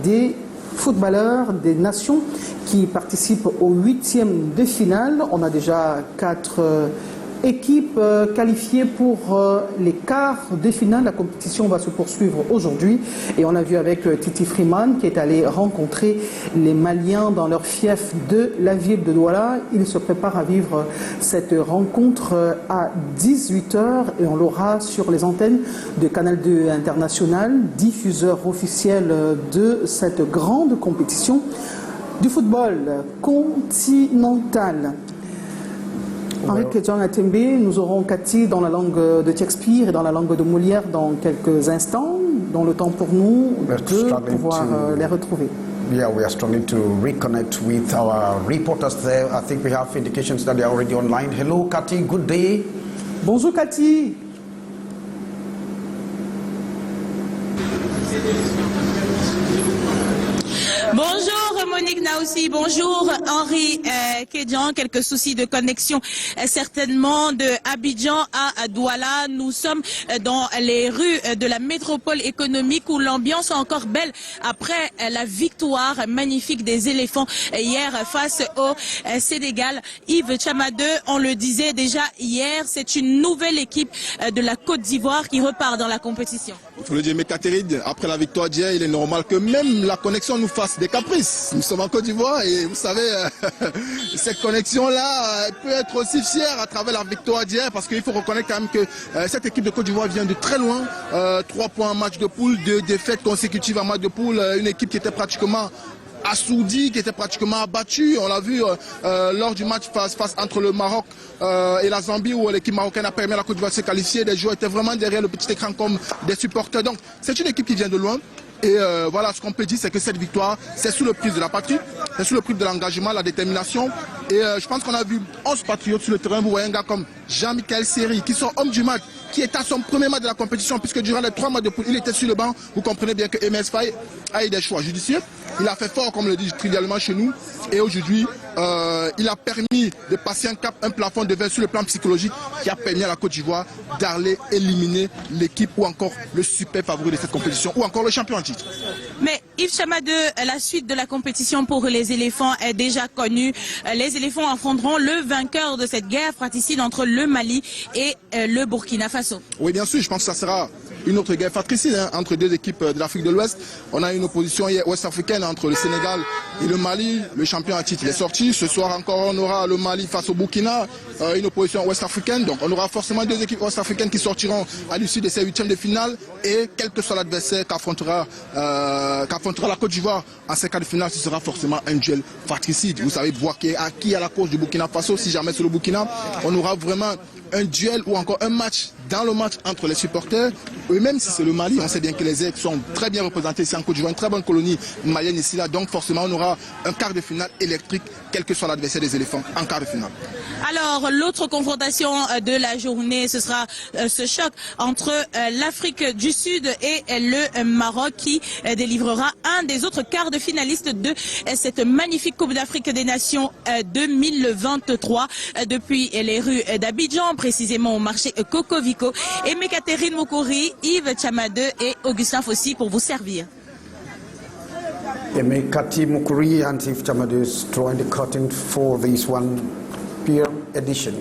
des footballeurs des nations qui participent au 8e de finale. On a déjà 4 équipes qualifiées pour les quarts de finale. La compétition va se poursuivre aujourd'hui et on a vu avec Titi Freeman qui est allé rencontrer les Maliens dans leur fief de la ville de Douala. Il se prépare à vivre cette rencontre à 18 h et on l'aura sur les antennes de Canal 2 International, diffuseur officiel de cette grande compétition du football continental. Henri Kedjan Atembe, nous aurons Cathy dans la langue de Shakespeare et dans la langue de Molière dans quelques instants, dans le temps pour nous de pouvoir les retrouver. Yeah, we are struggling to reconnect with our reporters there. I think we have indications that they are already online. Hello, Cathy, good day. Bonjour, Cathy. Bonjour Monique Naoussi, bonjour Henri Kedjan. Quelques soucis de connexion certainement de Abidjan à Douala. Nous sommes dans les rues de la métropole économique où l'ambiance est encore belle après la victoire magnifique des éléphants hier face au Sénégal. Yves Tchamadeu, on le disait déjà hier, c'est une nouvelle équipe de la Côte d'Ivoire qui repart dans la compétition. Il faut le dire, mais Catherine, après la victoire d'hier, il est normal que même la connexion nous fasse des caprices. Nous sommes en Côte d'Ivoire et vous savez, cette connexion-là peut être aussi fière à travers la victoire d'hier parce qu'il faut reconnaître quand même que cette équipe de Côte d'Ivoire vient de très loin. 3 points en match de poule, 2 défaites consécutives en match de poule, une équipe qui était pratiquement assourdie, qui était pratiquement abattue. On l'a vu lors du match face entre le Maroc et la Zambie où l'équipe marocaine a permis à la Côte d'Ivoire de se qualifier. Les joueurs étaient vraiment derrière le petit écran comme des supporters. Donc c'est une équipe qui vient de loin. Et voilà, ce qu'on peut dire, c'est que cette victoire, c'est sous le prix de la patrie, c'est sous le prix de l'engagement, la détermination. Et je pense qu'on a vu 11 patriotes sur le terrain. Vous voyez un gars comme Jean-Michel Seri, qui sont homme du match, qui est à son premier match de la compétition, puisque durant les 3 matchs de poule, il était sur le banc. Vous comprenez bien que MS Faye a eu des choix judiciaires. Il a fait fort, comme le dit trivialement chez nous. Et aujourd'hui, il a permis de passer un cap, un plafond de verre sur le plan psychologique qui a permis à la Côte d'Ivoire d'aller éliminer l'équipe ou encore le super favori de cette compétition ou encore le champion en titre. Mais Yves Tchamadeu, la suite de la compétition pour les éléphants est déjà connue. Les éléphants affronteront le vainqueur de cette guerre fratricide entre le Mali et le Burkina Faso. Oui, bien sûr, je pense que ça sera une autre guerre fratricide entre 2 équipes de l'Afrique de l'Ouest. On a une opposition ouest-africaine entre le Sénégal et le Mali. Le champion en titre est sorti. Ce soir encore, on aura le Mali face au Burkina, une opposition ouest-africaine. Donc on aura forcément 2 équipes ouest-africaines qui sortiront à l'issue de ces 8e de finale. Et quel que soit l'adversaire qu'affrontera la Côte d'Ivoire en ces quarts de finale, ce sera forcément un duel fratricide. Vous savez, Bouaké acquis à la cause du Burkina Faso, si jamais c'est le Burkina, on aura vraiment un duel ou encore un match dans le match entre les supporters. Et même si c'est le Mali, on sait bien que les aigles sont très bien représentés ici en Côte d'Ivoire, une très bonne colonie malienne ici là. Donc forcément on aura un quart de finale électrique, quel que soit l'adversaire des éléphants, en quart de finale. Alors l'autre confrontation de la journée, ce sera ce choc entre l'Afrique du Sud et le Maroc qui délivrera un des autres quarts de finalistes de cette magnifique Coupe d'Afrique des Nations 2023 depuis les rues d'Abidjan, précisément au marché Kokoviko. Et Catherine Moukouri, Yves Tchamadeu et Augustin Fossi pour vous servir. Cathy Mukuri and Yves Tchamadeu is drawing the curtain for this one peer edition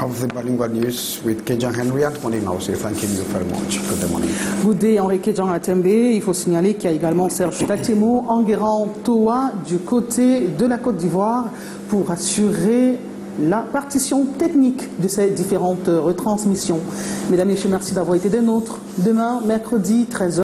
of the Bilingual News with Kedjan Henry and Monique Naoussi. Thank you very much. Good morning. Good day, Henri Kedjan Atembe. Il faut signaler qu'il y a également Serge Tatemo, Enguerrand Toa du côté de la Côte d'Ivoire pour assurer la partition technique de ces différentes retransmissions. Mesdames et messieurs, merci d'avoir été des nôtres. Demain, mercredi, 13 h.